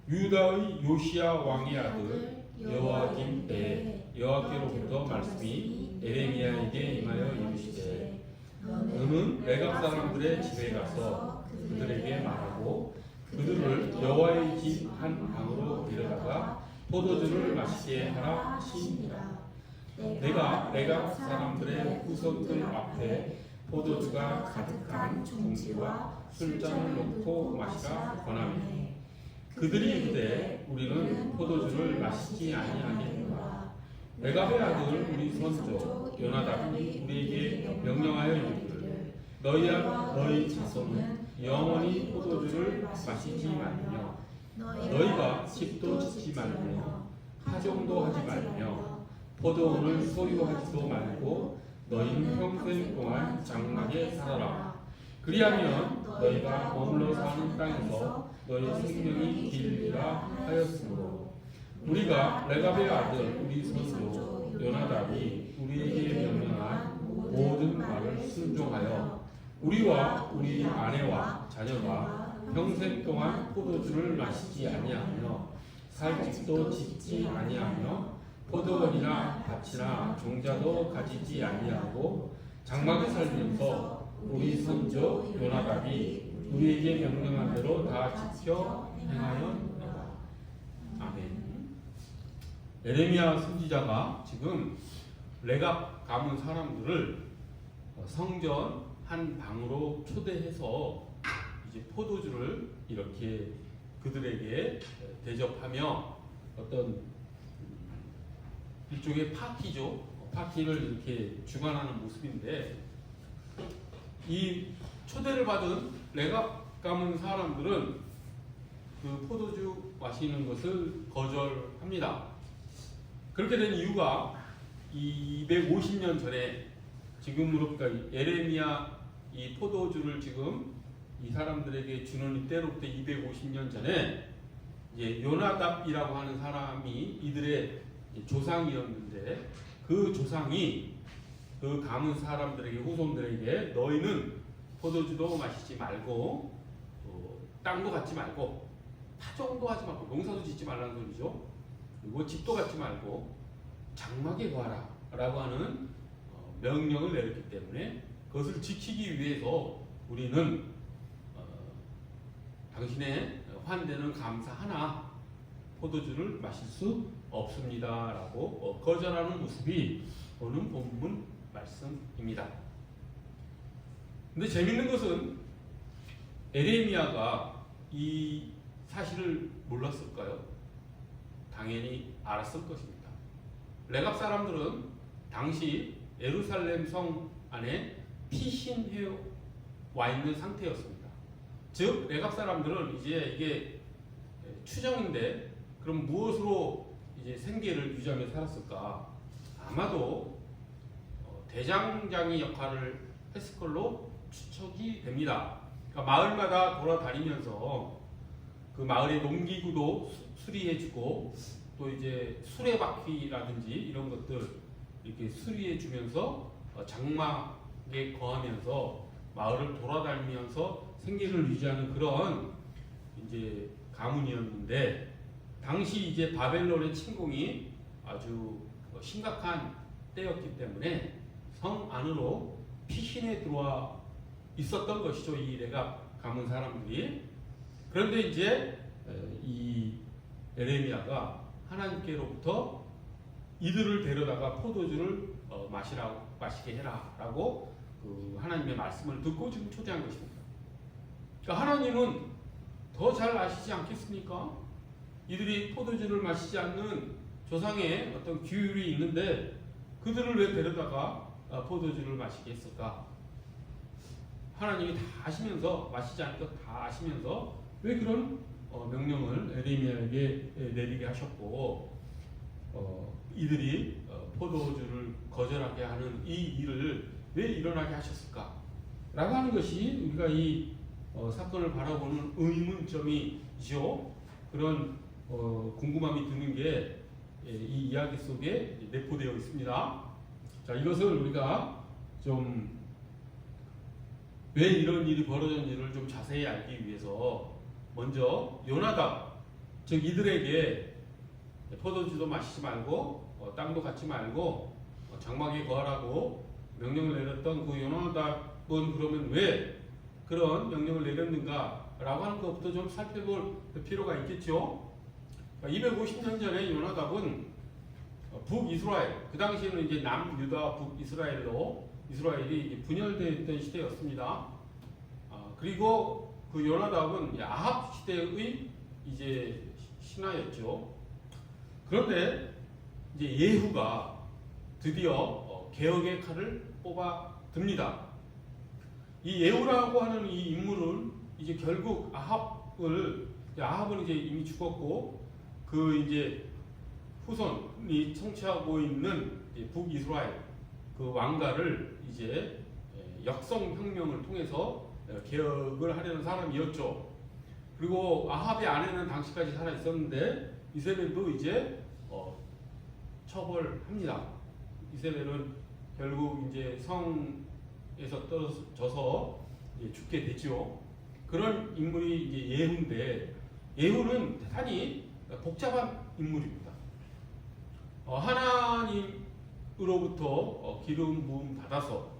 유다의 요시야 왕의 아들 여호야김 때에 여호와께로부터 말씀이 에레미야에게 임하여 이르시되 너는 레갑 사람들의 집에 가서 그들에게 말하고 그들을 여호와의 집 한 방으로 데려다가 포도주를 마시게 하라 하시니라. 내가 레갑 사람들의 후손들 앞에 포도주가 가득한 종지와 술잔을 놓고 마시라 권하매 그들이 이르되 우리는 포도주를 마시지 아니하겠노라. 레갑의 아들 우리 선조 요나답이 우리에게 명령하여 이르기를 너희 자손은 영원히 포도주를 마시지 말며 너희가 집도 짓지 말며 파종도 하지 말며 포도원을 소유하지도 말고 너희는 평생 동안 장막에 살아라. 그리하면 너희가 머물러 사는 땅에서 너희 생명이 길리라 하였으므로 우리가 레갑의 아들 우리 선조 요나답이 우리에게 명령한 모든 말을 순종하여 우리와 우리 아내와 자녀가 평생 동안 포도주를 마시지 아니하며 살 집도 짓지 아니하며 포도원이나 밭이나 종자도 가지지 아니하고 장막에 살면서 우리 선조 요나답이 우리에게 명령한 대로 다 지켜 행하였노라. 아멘. 에레미야 선지자가 지금 레갑 가문 사람들을 성전 한 방으로 초대해서 이제 포도주를 이렇게 그들에게 대접하며 어떤 일종의 파티죠. 파티를 이렇게 주관하는 모습인데 이 초대를 받은 레갑 가문 사람들은 그 포도주 마시는 것을 거절합니다. 그렇게 된 이유가 250년 전에 지금으로 그러니까 에레미야 이 포도주를 지금 이 사람들에게 주는 이때로부터 250년 전에 이제 요나답이라고 하는 사람이 이들의 조상이었는데 그 조상이 그 가문 사람들에게 후손들에게 너희는 포도주도 마시지 말고 땅도 갖지 말고 파종도 하지 말고 농사도 짓지 말라는 소리죠. 그리고 집도 갖지 말고 장막에 거하라 라고 하는 명령을 내렸기 때문에 그것을 지키기 위해서 우리는 당신의 환대는 감사하나 포도주를 마실 수 없습니다 라고 거절하는 모습이 오는 본문 말씀입니다. 근데 재밌는 것은 에레미야가 이 사실을 몰랐을까요? 당연히 알았을 것입니다. 레갑 사람들은 당시 예루살렘 성 안에 피신해 와 있는 상태였습니다. 즉 레갑 사람들은 이제 이게 추정인데 그럼 무엇으로 이제 생계를 유지하며 살았을까? 아마도 대장장이 역할을 했을 걸로 추측이 됩니다. 그러니까 마을마다 돌아다니면서 그 마을의 농기구도 수리해주고 또 이제 수레바퀴라든지 이런 것들 이렇게 수리해주면서 장막에 거하면서 마을을 돌아다니면서 생계를 유지하는 그런 이제 가문이었는데 당시 이제 바벨론의 침공이 아주 심각한 때였기 때문에 성 안으로 피신해 들어와 있었던 것이죠. 이 레갑 가문 사람들이. 그런데 이제 이 에레미야가 하나님께로부터 이들을 데려다가 포도주를 마시게 해라라고 그 하나님의 말씀을 듣고 지금 초대한 것입니다. 그러니까 하나님은 더 잘 아시지 않겠습니까? 이들이 포도주를 마시지 않는 조상의 어떤 규율이 있는데 그들을 왜 데려다가 포도주를 마시게 했을까? 하나님이 다 아시면서 마시지 않을 것 다 아시면서 왜 그런 명령을 에레미야에게 내리게 하셨고 이들이 포도주를 거절하게 하는 이 일을 왜 일어나게 하셨을까? 라고 하는 것이 우리가 이 사건을 바라보는 의문점이죠. 그런 궁금함이 드는 게 이 이야기 속에 내포되어 있습니다. 자, 이것을 우리가 좀 왜 이런 일이 벌어졌는지를 좀 자세히 알기 위해서 먼저 요나답 즉 이들에게 포도주도 마시지 말고 땅도 갖지 말고 장막에 거하라고 명령을 내렸던 그 요나답은 그러면 왜 그런 명령을 내렸는가라고 하는 것부터 좀 살펴볼 필요가 있겠죠. 250년 전에 요나답은 북이스라엘, 그 당시에는 이제 남유다 북이스라엘로 이스라엘이 분열되어 있던 시대였습니다. 그리고 그 요나답은 아합 시대의 이제 신하였죠. 그런데 이제 예후가 드디어 개혁의 칼을 뽑아 듭니다. 이 예후라고 하는 이 인물은 이제 결국 아합은 이제 이미 죽었고 그 이제 후손이 통치하고 있는 북이스라엘 그 왕가를 이제 역성혁명을 통해서 개혁을 하려는 사람이었죠. 그리고 아합의 아내는 당시까지 살아 있었는데 이세벨도 이제 처벌합니다. 이세벨은 결국 이제 성에서 떨어져서 죽게 되죠. 그런 인물이 이제 예후인데 예후는 대단히 복잡한 인물입니다. 하나님으로부터 기름 부음 받아서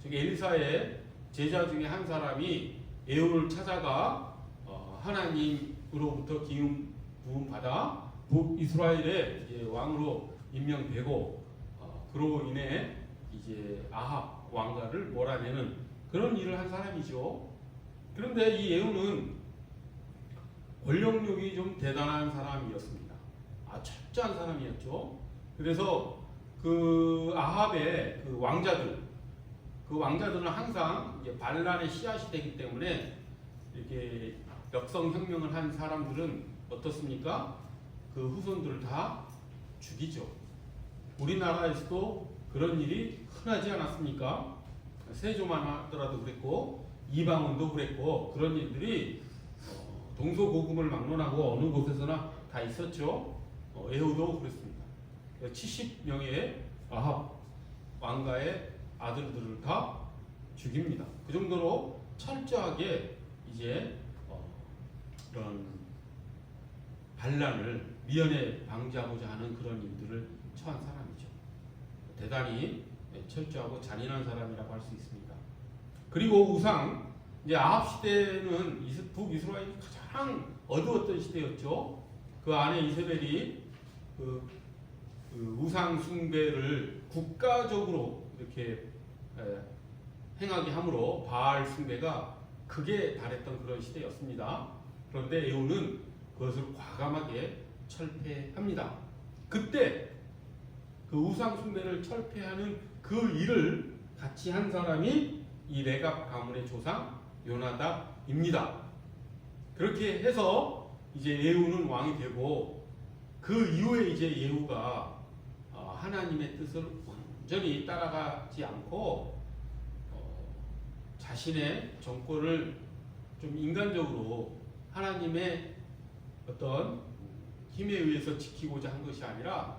즉 엘리사의 제자 중에 한 사람이 예후를 찾아가 하나님으로부터 기름 부음 받아 북이스라엘의 왕으로 임명되고 그로 인해 이제 아합 왕가를 몰아내는 그런 일을 한 사람이죠. 그런데 이 예후는 권력욕이 좀 대단한 사람이었습니다. 철저한 사람이었죠. 그래서 그 아합의 그 왕자들은 항상 반란의 씨앗이 되기 때문에 이렇게 역성혁명을 한 사람들은 어떻습니까? 그 후손들을 다 죽이죠. 우리나라에서도 그런 일이 흔하지 않았습니까? 세조만 하더라도 그랬고 이방원도 그랬고 그런 일들이 동서고금을 막론하고 어느 곳에서나 다 있었죠. 예후도 그랬습니다. 70명의 아합 왕가의 아들들을 다 죽입니다. 그 정도로 철저하게 이제 그런 반란을 미연에 방지하고자 하는 그런 일들을 처한 사람이죠. 대단히 철저하고 잔인한 사람이라고 할 수 있습니다. 그리고 우상 이제 아합 시대는 북이스라엘이 가장 어두웠던 시대였죠. 그 안에 이세벨이 그 우상 숭배를 국가적으로 이렇게 행하게 함으로 바알 숭배가 극에 달했던 그런 시대였습니다. 그런데 예후는 그것을 과감하게 철폐합니다. 그때 그 우상 숭배를 철폐하는 그 일을 같이 한 사람이 이 레갑 가문의 조상 요나답입니다. 그렇게 해서 이제 예후는 왕이 되고 그 이후에 이제 예후가 하나님의 뜻을 완전히 따라가지 않고 자신의 정권을 좀 인간적으로 하나님의 어떤 힘에 의해서 지키고자 한 것이 아니라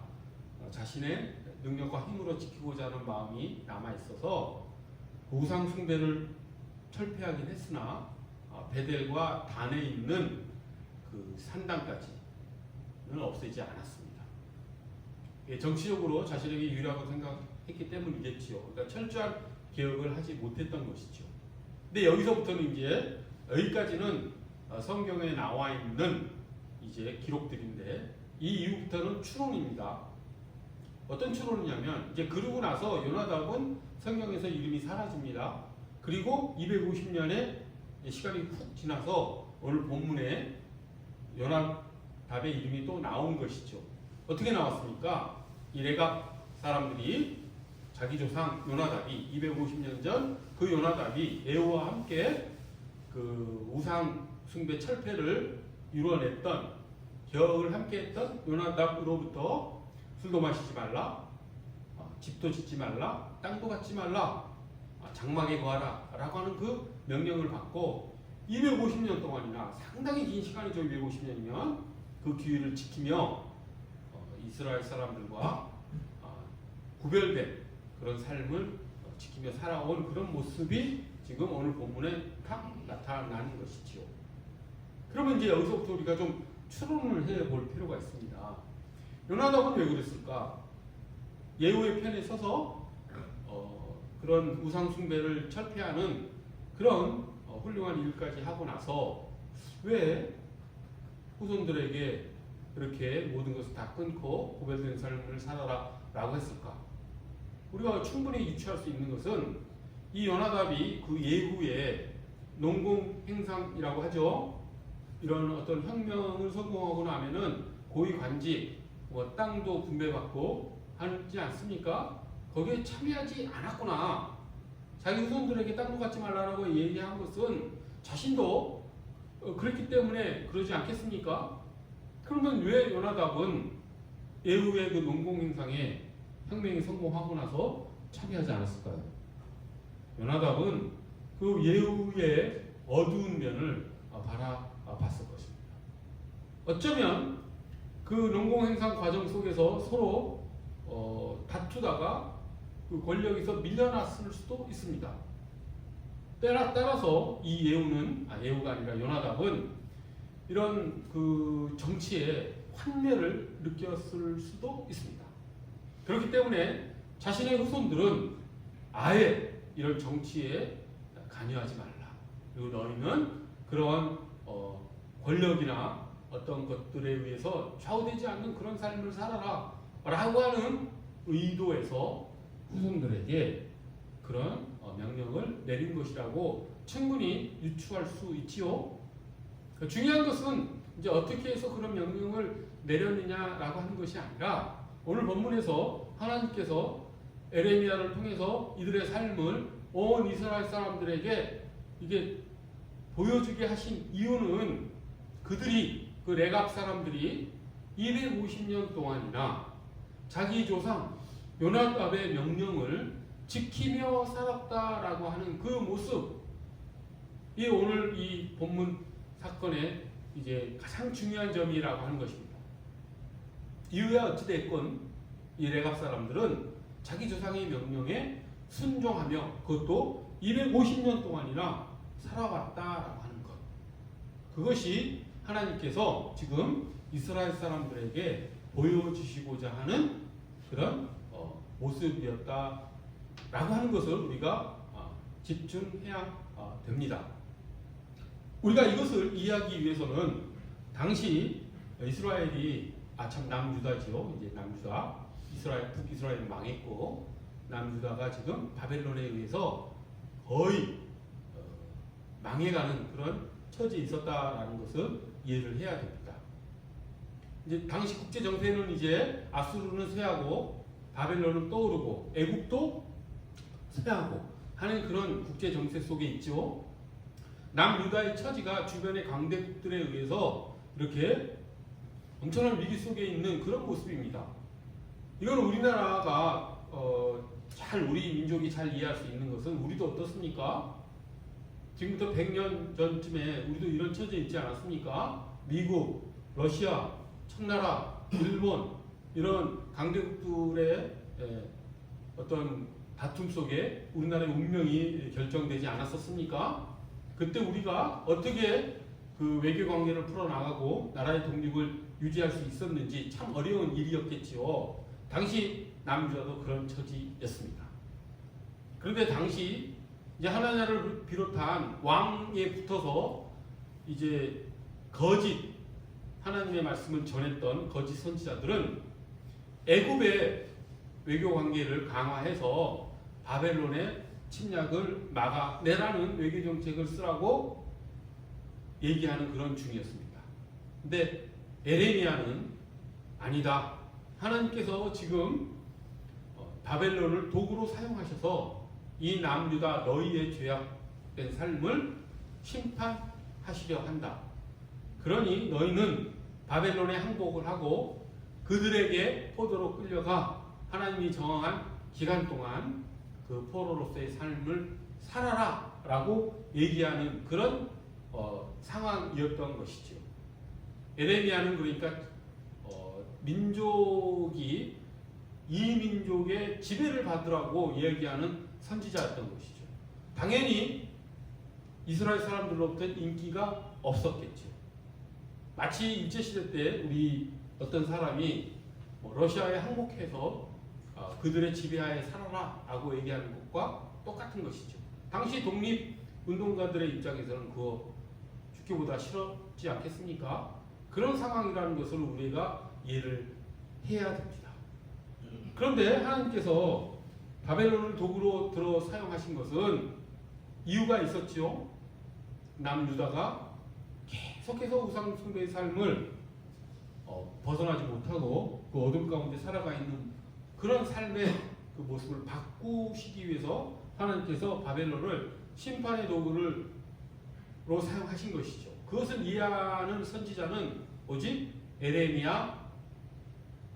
자신의 능력과 힘으로 지키고자 하는 마음이 남아 있어서 우상 숭배를 철폐하긴 했으나 베델과 단에 있는 그 산당까지는 없애지 않았습니다. 정치적으로 자신에게 유리하다고 생각했기 때문이겠지요. 그러니까 철저한 개혁을 하지 못했던 것이죠. 근데 여기서부터는 이제 여기까지는 성경에 나와 있는 이제 기록들인데 이 이후부터는 추론입니다. 어떤 추론이냐면 이제 그러고 나서 요나답은 성경에서 이름이 사라집니다. 그리고 250년의 시간이 훅 지나서 오늘 본문에 요나답의 이름이 또 나온 것이죠. 어떻게 나왔습니까? 이 레갑 사람들이 자기 조상 요나답이 250년 전 그 요나답이 예후와 함께 그 우상 숭배 철폐를 이루어냈던 개혁을 함께했던 요나답으로부터 술도 마시지 말라, 집도 짓지 말라, 땅도 갖지 말라, 장막에 거하라 라고 하는 그 명령을 받고 250년 동안이나 상당히 긴 시간이죠. 250년이면 그 규율을 지키며 이스라엘 사람들과 구별된 그런 삶을 지키며 살아온 그런 모습이 지금 오늘 본문에 딱 나타나는 것이지요. 그러면 이제 여기서부터 우리가 좀 추론을 해볼 필요가 있습니다. 요나답은 왜 그랬을까? 예후의 편에 서서 그런 우상 숭배를 철폐하는 그런 훌륭한 일까지 하고 나서 왜 후손들에게 그렇게 모든 것을 다 끊고 고별된 삶을 살아라 라고 했을까? 우리가 충분히 유추할 수 있는 것은 이 요나답이 그 예후에 농공행상이라고 하죠. 이런 어떤 혁명을 성공하고 나면은 고위 관직, 땅도 분배받고 하지 않습니까? 거기에 참여하지 않았구나. 자기 후손들에게 땅도 갖지 말라고 얘기한 것은 자신도 그랬기 때문에 그러지 않겠습니까? 그러면 왜 요나답은 예후의 그 농공행상에 혁명이 성공하고 나서 참여하지 않았을까요? 요나답은 그 예후의 어두운 면을 바라봤을 것입니다. 어쩌면 그 농공행상 과정 속에서 서로 다투다가 그 권력에서 밀려났을 수도 있습니다. 따라서 이 예후가 아니라 요나답은 이런 그 정치에 환멸을 느꼈을 수도 있습니다. 그렇기 때문에 자신의 후손들은 아예 이런 정치에 관여하지 말라. 그리고 너희는 그런 권력이나 어떤 것들에 의해서 좌우되지 않는 그런 삶을 살아라 라고 하는 의도에서 후손들에게 그런 명령을 내린 것이라고 충분히 유추할 수 있지요. 중요한 것은 이제 어떻게 해서 그런 명령을 내렸느냐라고 하는 것이 아니라 오늘 본문에서 하나님께서 에레미야를 통해서 이들의 삶을 온 이스라엘 사람들에게 이게 보여주게 하신 이유는 그들이 그 레갑 사람들이 250년 동안이나 자기 조상 요나답의 명령을 지키며 살았다라고 하는 그 모습이 오늘 이 본문 사건의 이제 가장 중요한 점이라고 하는 것입니다. 이유야 어찌됐건 이 레갑 사람들은 자기 조상의 명령에 순종하며 그것도 250년 동안이나 살아왔다라고 하는 것. 그것이 하나님께서 지금 이스라엘 사람들에게 보여주시고자 하는 그런 모습이었다라고 하는 것을 우리가 집중해야 됩니다. 우리가 이것을 이해하기 위해서는 당시 이스라엘이 남유다지요. 이제 남유다 북이스라엘은 망했고 남유다가 지금 바벨론에 의해서 거의 망해가는 그런 처지에 있었다라는 것을 이해를 해야 됩니다. 이제 당시 국제 정세는 이제 아수르는 쇠하고 바벨론은 떠오르고 애국도 쇠하고 하는 그런 국제 정세 속에 있죠. 남유다의 처지가 주변의 강대국들에 의해서 이렇게 엄청난 위기 속에 있는 그런 모습입니다. 이건 우리나라가 우리 민족이 잘 이해할 수 있는 것은 우리도 어떻습니까? 지금부터 100년 전쯤에 우리도 이런 처지에 있지 않았습니까? 미국, 러시아, 청나라, 일본 이런 강대국들의 어떤 다툼 속에 우리나라의 운명이 결정되지 않았었습니까? 그때 우리가 어떻게 그 외교 관계를 풀어나가고 나라의 독립을 유지할 수 있었는지 참 어려운 일이었겠지요. 당시 남유다도 그런 처지였습니다. 그런데 당시 이제 하나냐를 비롯한 왕에 붙어서 이제 거짓 하나님의 말씀을 전했던 거짓 선지자들은 애굽의 외교 관계를 강화해서 바벨론의 침략을 막아내라는 외교 정책을 쓰라고 얘기하는 그런 중이었습니다. 근데 에레미야는 아니다. 하나님께서 지금 바벨론을 도구로 사용하셔서 이 남유다 너희의 죄악된 삶을 심판하시려 한다. 그러니 너희는 바벨론에 항복을 하고 그들에게 포로로 끌려가 하나님이 정한 기간 동안 그 포로로서의 삶을 살아라 라고 얘기하는 그런 상황이었던 것이죠. 에레미야는 그러니까 민족이 이 민족의 지배를 받으라고 얘기하는 선지자였던 것이죠. 당연히 이스라엘 사람들로부터 인기가 없었겠죠. 마치 일제시대 때 우리 어떤 사람이 러시아에 항복해서 그들의 지배하에 살아라 라고 얘기하는 것과 똑같은 것이죠. 당시 독립운동가들의 입장에서는 그거 죽기보다 싫었지 않겠습니까? 그런 상황이라는 것을 우리가 이해를 해야 됩니다. 그런데 하나님께서 바벨론을 도구로 들어 사용하신 것은 이유가 있었죠. 남유다가 계속해서 우상 숭배의 삶을 벗어나지 못하고 그 어둠 가운데 살아가 있는 그런 삶의 그 모습을 바꾸시기 위해서 하나님께서 바벨론을 심판의 도구로 사용하신 것이죠. 그것을 이해하는 선지자는 오직 에레미야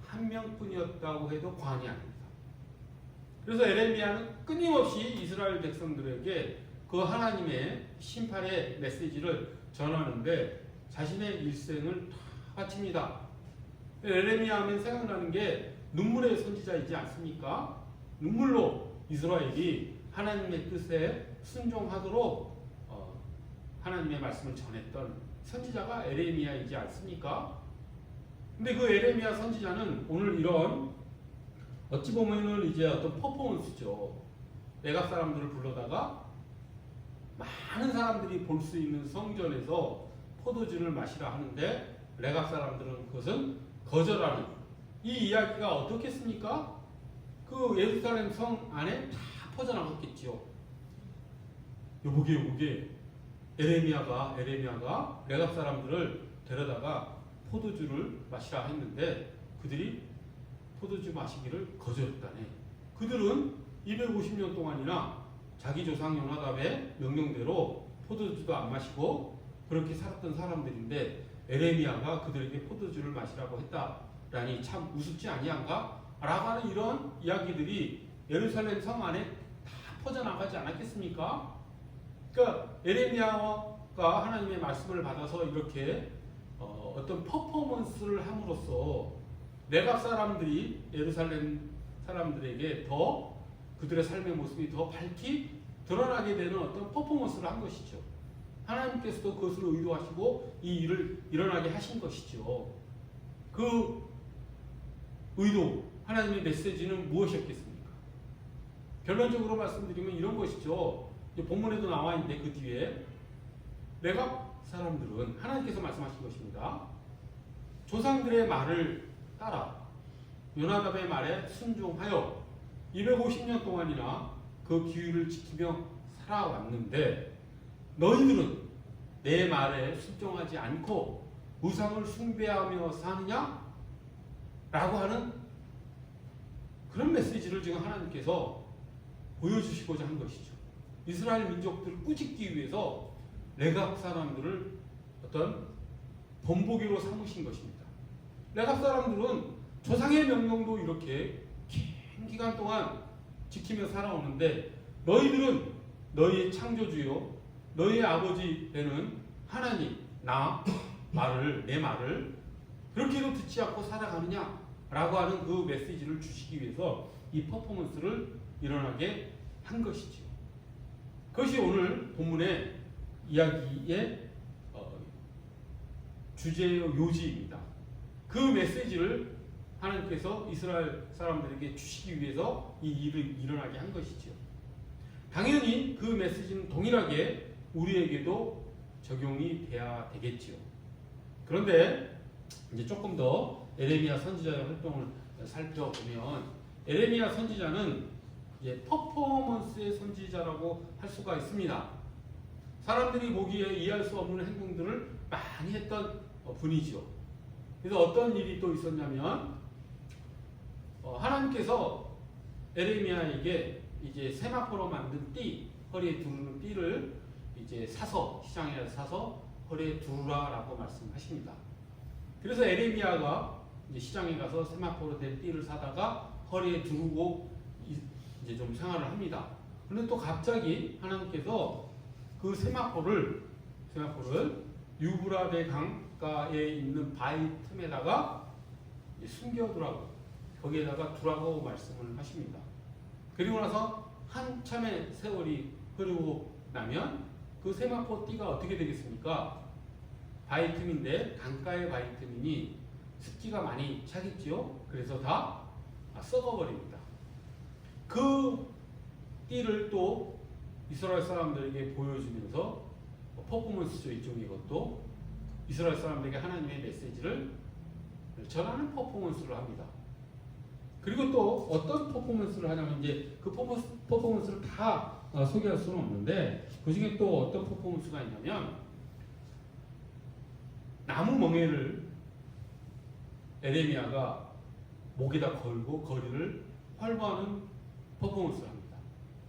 한 명뿐이었다고 해도 과언이 아닙니다. 그래서 에레미야는 끊임없이 이스라엘 백성들에게 그 하나님의 심판의 메시지를 전하는데 자신의 일생을 다 바칩니다. 에레미야 하면 생각나는 게 눈물의 선지자이지 않습니까? 눈물로 이스라엘이 하나님의 뜻에 순종하도록 하나님의 말씀을 전했던 선지자가 에레미야이지 않습니까? 근데 그 에레미야 선지자는 오늘 이런 어찌 보면은 이제 어떤 퍼포먼스죠. 외곽 사람들을 불러다가 많은 사람들이 볼 수 있는 성전에서 포도주를 마시라 하는데 레갑 사람들은 그것은 거절하는 이 이야기가 어떻겠습니까? 그 예루살렘 성 안에 다 퍼져나갔겠지요. 요게 에레미야가 레갑 사람들을 데려다가 포도주를 마시라 했는데 그들이 포도주 마시기를 거절했다네. 그들은 250년 동안이나 자기 조상 요나답의 명령대로 포도주도 안 마시고 그렇게 살았던 사람들인데 에레미야가 그들에게 포도주를 마시라고 했다라니 참 우습지 아니한가? 라고 하는 이런 이야기들이 예루살렘 성 안에 다 퍼져나가지 않았겠습니까? 그러니까 에레미야가 하나님의 말씀을 받아서 이렇게 어떤 퍼포먼스를 함으로써 레갑 사람들이 예루살렘 사람들에게 더 그들의 삶의 모습이 더 밝히 드러나게 되는 어떤 퍼포먼스를 한 것이죠. 하나님께서도 그것을 의도하시고 이 일을 일어나게 하신 것이죠. 그 의도, 하나님의 메시지는 무엇이었겠습니까? 결론적으로 말씀드리면 이런 것이죠. 본문에도 나와 있는데 그 뒤에 레갑 사람들은 하나님께서 말씀하신 것입니다. 조상들의 말을 따라 요나답의 말에 순종하여 250년 동안이나 그 기율을 지키며 살아왔는데 너희들은 내 말에 순종하지 않고 우상을 숭배하며 사느냐? 라고 하는 그런 메시지를 지금 하나님께서 보여주시고자 한 것이죠. 이스라엘 민족들을 꾸짖기 위해서 레갑 사람들을 어떤 본보기로 삼으신 것입니다. 레갑 사람들은 조상의 명령도 이렇게 긴 기간 동안 지키며 살아오는데 너희들은 너희의 창조주요 너희의 아버지 되는 하나님 내 말을 그렇게도 듣지 않고 살아가느냐라고 하는 그 메시지를 주시기 위해서 이 퍼포먼스를 일어나게 한 것이죠. 그것이 오늘 본문의 이야기의 주제의 요지입니다. 그 메시지를 하나님께서 이스라엘 사람들에게 주시기 위해서 이 일을 일어나게 한 것이죠. 당연히 그 메시지는 동일하게 우리에게도 적용이 돼야 되겠지요. 그런데 이제 조금 더 에레미야 선지자의 활동을 살펴보면 에레미야 선지자는 이제 퍼포먼스의 선지자라고 할 수가 있습니다. 사람들이 보기에 이해할 수 없는 행동들을 많이 했던 분이죠. 그래서 어떤 일이 또 있었냐면 하나님께서 에레미야에게 이제 세마포로 만든 띠, 허리에 두르는 띠를 이제 시장에 사서 허리에 두르라라고 말씀하십니다. 그래서 에레미야가 이제 시장에 가서 세마포로 된 띠를 사다가 허리에 두르고 이제 좀 생활을 합니다. 그런데 또 갑자기 하나님께서 그 세마포를 유브라데 강가에 있는 바위 틈에다가 숨겨두라고 거기에다가 두라고 말씀을 하십니다. 그리고 나서 한참의 세월이 흐르고 나면 그 세마포 띠가 어떻게 되겠습니까? 바이트민인데 강가의 바이트민이 습기가 많이 차겠지요. 그래서 다 썩어버립니다. 그 띠를 또 이스라엘 사람들에게 보여주면서 퍼포먼스죠. 일종의 것도 이스라엘 사람들에게 하나님의 메시지를 전하는 퍼포먼스를 합니다. 그리고 또 어떤 퍼포먼스를 하냐면 이제 그 퍼포먼스를 다 소개할 수는 없는데 그 중에 또 어떤 퍼포먼스가 있냐면 나무 멍에를 에레미야가 목에다 걸고 거리를 활보하는 퍼포먼스를 합니다.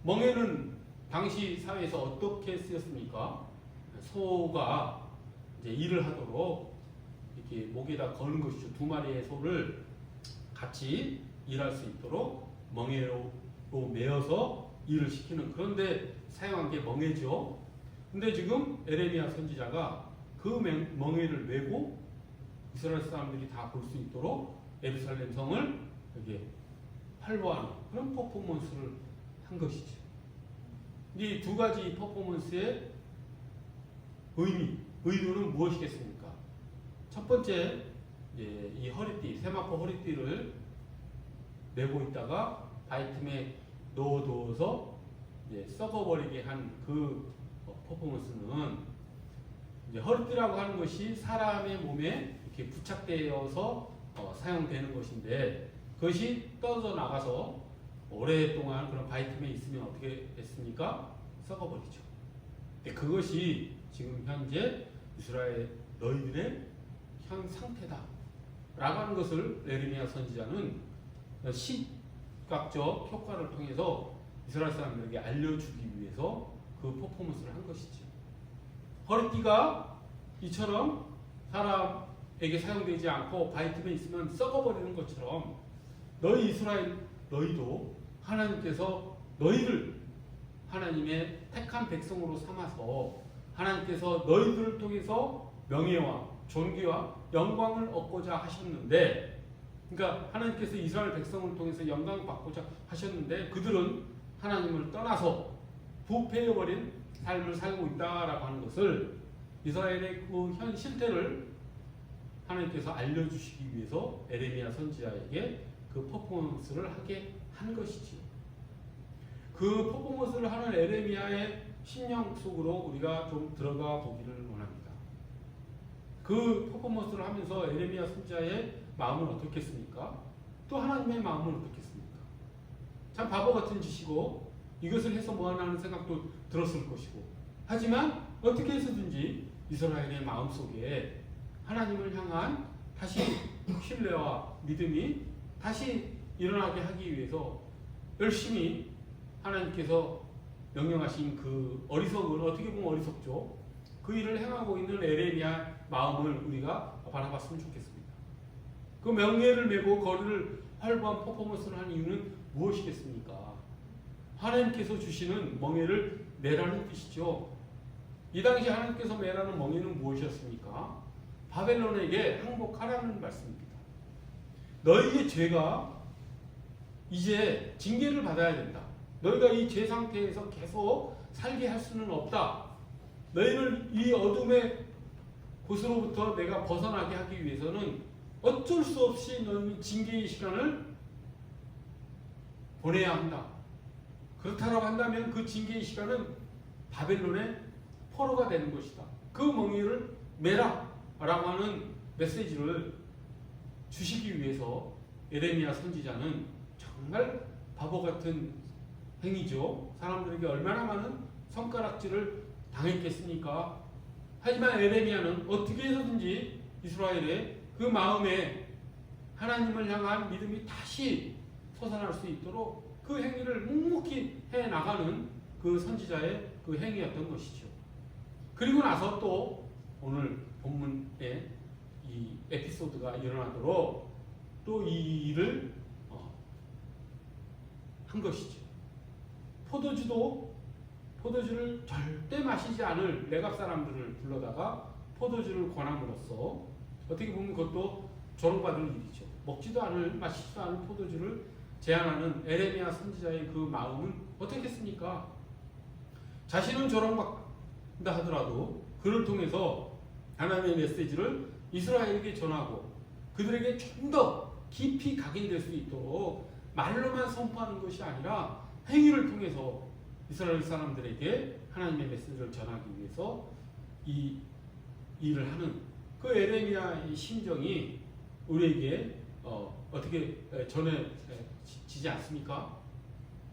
멍에는 당시 사회에서 어떻게 쓰였습니까? 소가 이제 일을 하도록 이렇게 목에다 거는 것이죠. 두 마리의 소를 같이 일할 수 있도록 멍에로 메어서 일을 시키는 그런데 사용한 게 멍에죠. 근데 지금 에레미야 선지자가 그 멍에를 메고 이스라엘 사람들이 다 볼 수 있도록 예루살렘 성을 이렇게 활보하는 그런 퍼포먼스를 한 것이죠. 이 두 가지 퍼포먼스의 의도는 무엇이겠습니까? 첫 번째, 이 허리띠, 세마포 허리띠를 메고 있다가 바이틈에 넣어두어서 썩어버리게 한 그 퍼포먼스는 이제 허리띠라고 하는 것이 사람의 몸에 이렇게 부착되어서 사용되는 것인데 그것이 떨어져 나가서 오랫동안 그런 바이틈에 있으면 어떻게 됐습니까? 썩어버리죠. 근데 그것이 지금 현재 이스라엘 너희들의 현 상태다 라고 하는 것을 에레미야 선지자는 시각적 효과를 통해서 이스라엘 사람들에게 알려주기 위해서 그 퍼포먼스를 한 것이죠. 허리띠가 이처럼 사람에게 사용되지 않고 바이틈에 있으면 썩어버리는 것처럼 너희 이스라엘 너희도 하나님께서 너희를 하나님의 택한 백성으로 삼아서 하나님께서 너희들을 통해서 명예와 존귀와 영광을 얻고자 하셨는데 그러니까 하나님께서 이스라엘 백성을 통해서 영광을 받고자 하셨는데 그들은 하나님을 떠나서 부패해버린 삶을 살고 있다라고 하는 것을 이스라엘의 그 현 실태를 하나님께서 알려주시기 위해서 에레미야 선지자에게 그 퍼포먼스를 하게 한 것이지요. 그 퍼포먼스를 하는 에레미야의 심령 속으로 우리가 좀 들어가 보기를 원합니다. 그 퍼포먼스를 하면서 에레미야 선지자의 마음은 어떻겠습니까? 또 하나님의 마음은 어떻겠습니까? 참 바보 같은 짓이고 이것을 해서 뭐하나 하는 생각도 들었을 것이고 하지만 어떻게 해서든지 이스라엘의 마음속에 하나님을 향한 다시 신뢰와 믿음이 다시 일어나게 하기 위해서 열심히 하나님께서 명령하신 그 어리석은 어떻게 보면 어리석죠. 그 일을 행하고 있는 에레미야 마음을 우리가 바라봤으면 좋겠습니다. 그 명예를 메고 거리를 활보한 퍼포먼스를 한 이유는 무엇이겠습니까? 하나님께서 주시는 멍에를 메라는 뜻이죠. 이 당시 하나님께서 메라는 멍에는 무엇이었습니까? 바벨론에게 항복하라는 말씀입니다. 너희의 죄가 이제 징계를 받아야 된다. 너희가 이 죄 상태에서 계속 살게 할 수는 없다. 너희를 이 어둠의 곳으로부터 내가 벗어나게 하기 위해서는 어쩔 수 없이 너희는 징계의 시간을 보내야 한다. 그렇다고 한다면 그 징계의 시간은 바벨론의 포로가 되는 것이다. 그 멍에를 메라 라고 하는 메시지를 주시기 위해서 에레미야 선지자는 정말 바보 같은 행위죠. 사람들에게 얼마나 많은 손가락질을 당했겠습니까? 하지만 에레미야는 어떻게 해서든지 이스라엘의 그 마음에 하나님을 향한 믿음이 다시 솟아날 수 있도록 그 행위를 묵묵히 해나가는 그 선지자의 그 행위였던 것이죠. 그리고 나서 또 오늘 본문에 이 에피소드가 일어나도록 또 이 일을 한 것이죠. 포도주를 절대 마시지 않을 내각 사람들을 불러다가 포도주를 권함으로써 어떻게 보면 그것도 조롱받을 일이죠. 먹지도 않을 마시지도 않을 포도주를 제안하는 에레미야 선지자의 그 마음은 어떻겠습니까? 자신은 조롱받는다 하더라도 그를 통해서 하나님의 메시지를 이스라엘에게 전하고 그들에게 좀 더 깊이 각인될 수 있도록 말로만 선포하는 것이 아니라 행위를 통해서 이스라엘 사람들에게 하나님의 메시지를 전하기 위해서 이 일을 하는 그 에레미야의 심정이 우리에게 어떻게 전해지지 않습니까?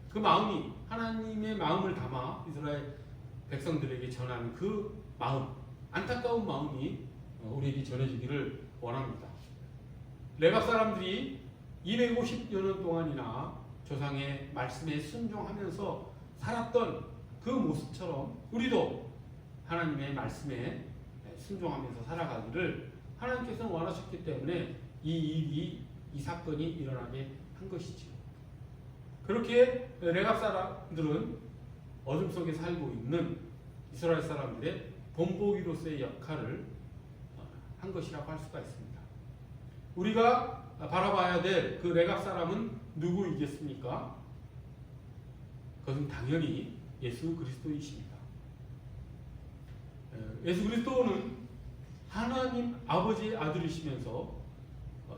그 마음이 하나님의 마음을 담아 이스라엘 백성들에게 전하는 그 마음, 안타까운 마음이 우리에게 전해지기를 원합니다. 레갑 사람들이 250여 동안이나 조상의 말씀에 순종하면서 살았던 그 모습처럼 우리도 하나님의 말씀에 순종하면서 살아가기를 하나님께서는 원하셨기 때문에 이 사건이 일어나게 한 것이죠. 그렇게 레갑 사람들은 어둠 속에 살고 있는 이스라엘 사람들의 본보기로서의 역할을 한 것이라고 할 수가 있습니다. 우리가 바라봐야 될 그 레갑 사람은 누구이겠습니까? 그것은 당연히 예수 그리스도이십니다. 예수 그리스도는 하나님 아버지의 아들이시면서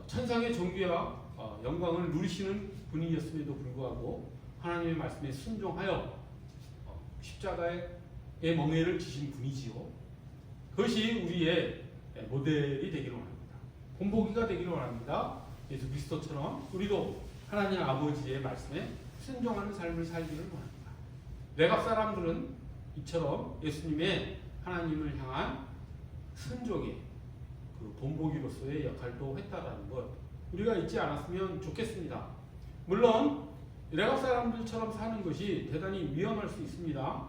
천상의 존귀와 영광을 누리시는 분이었음에도 불구하고 하나님의 말씀에 순종하여 십자가의 멍에를 지신 분이지요. 그것이 우리의 모델이 되기를 원합니다. 본보기가 되기를 원합니다. 예수 그리스도처럼 우리도 하나님 아버지의 말씀에 순종하는 삶을 살기를 원합니다. 레갑 사람들은 이처럼 예수님의 하나님을 향한 순종의 그 본보기로서의 역할도 했다라는 것 우리가 잊지 않았으면 좋겠습니다. 물론 레갑 사람들처럼 사는 것이 대단히 위험할 수 있습니다.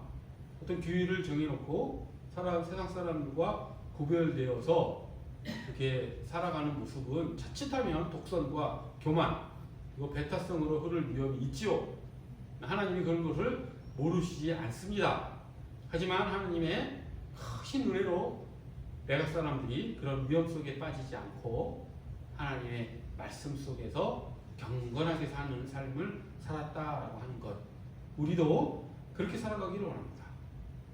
어떤 규율을 정해놓고 세상 사람들과 구별되어서 이렇게 살아가는 모습은 자칫하면 독선과 교만 그리고 배타성으로 흐를 위험이 있지요. 하나님이 그런 것을 모르시지 않습니다. 하지만 하나님의 크신 은혜로 레갑 사람들이 그런 위험 속에 빠지지 않고 하나님의 말씀 속에서 경건하게 사는 삶을 살았다라고 하는 것 우리도 그렇게 살아가기를 원합니다.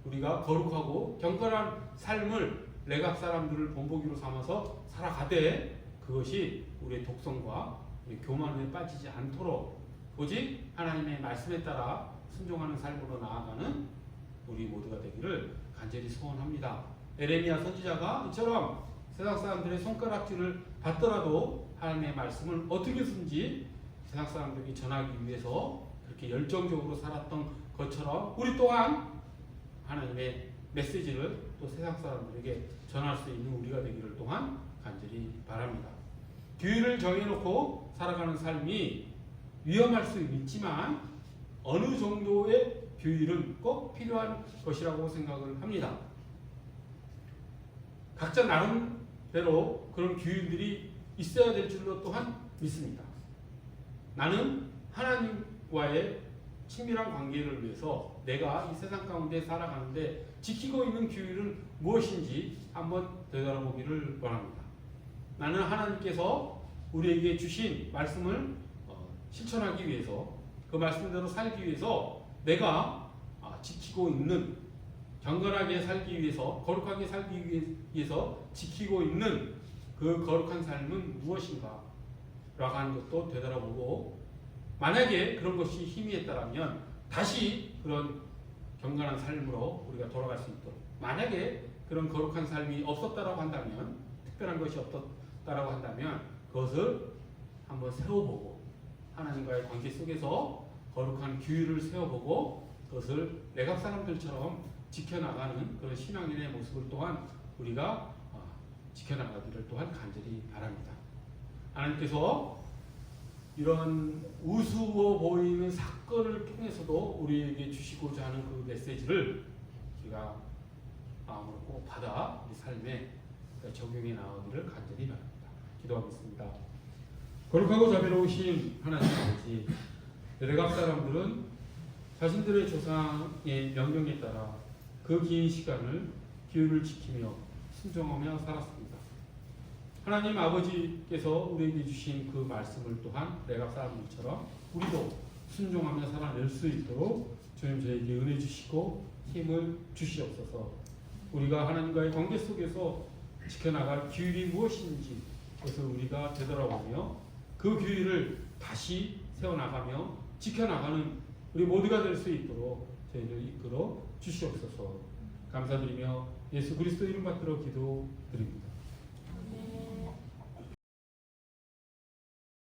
우리가 거룩하고 경건한 삶을 레갑 사람들을 본보기로 삼아서 살아가되 그것이 우리의 독성과 우리 교만에 빠지지 않도록 오직 하나님의 말씀에 따라 순종하는 삶으로 나아가는 우리 모두가 되기를 간절히 소원합니다. 에레미야 선지자가 이처럼 세상 사람들의 손가락질을 받더라도 하나님의 말씀을 어떻게든지 세상 사람들에게 전하기 위해서 그렇게 열정적으로 살았던 것처럼 우리 또한 하나님의 메시지를 또 세상 사람들에게 전할 수 있는 우리가 되기를 또한 간절히 바랍니다. 규율을 정해놓고 살아가는 삶이 위험할 수 있지만 어느 정도의 규율은 꼭 필요한 것이라고 생각을 합니다. 각자 나름대로 그런 규율들이 있어야 될 줄로 또한 믿습니다. 나는 하나님과의 친밀한 관계를 위해서 내가 이 세상 가운데 살아가는데 지키고 있는 규율은 무엇인지 한번 되돌아보기를 원합니다. 나는 하나님께서 우리에게 주신 말씀을 실천하기 위해서 그 말씀대로 살기 위해서 내가 지키고 있는 경건하게 살기 위해서 거룩하게 살기 위해서 지키고 있는 그 거룩한 삶은 무엇인가 라고 하는 것도 되돌아보고 만약에 그런 것이 희미했다면 다시 그런 경건한 삶으로 우리가 돌아갈 수 있도록 만약에 그런 거룩한 삶이 없었다라고 한다면 특별한 것이 없었다라고 한다면 그것을 한번 세워보고 하나님과의 관계 속에서 거룩한 규율을 세워보고 그것을 레갑 사람들처럼 지켜나가는 그런 신앙인의 모습을 또한 우리가 지켜나가기를 또한 간절히 바랍니다. 하나님께서 이런 우스워 보이는 사건을 통해서도 우리에게 주시고자 하는 그 메시지를 우리가 마음으로 꼭 받아 우리 삶에 적용해 나가기를 간절히 바랍니다. 기도하겠습니다. 거룩하고 자비로우신 하나님 아버지, 레갑 사람들은 자신들의 조상의 명령에 따라 그 긴 시간을 규율을 지키며 순종하며 살았습니다. 하나님 아버지께서 우리에게 주신 그 말씀을 또한 레갑 사람들처럼 우리도 순종하며 살아낼 수 있도록 주님 저에게 은혜 주시고 힘을 주시옵소서. 우리가 하나님과의 관계 속에서 지켜나갈 규율이 무엇인지 그것을 우리가 되돌아보며 그 규율을 다시 세워나가며 지켜나가는 우리 모두가 될 수 있도록 저희를 이끌어 주시옵소서. 감사드리며 예수 그리스도 이름 받들어 기도드립니다.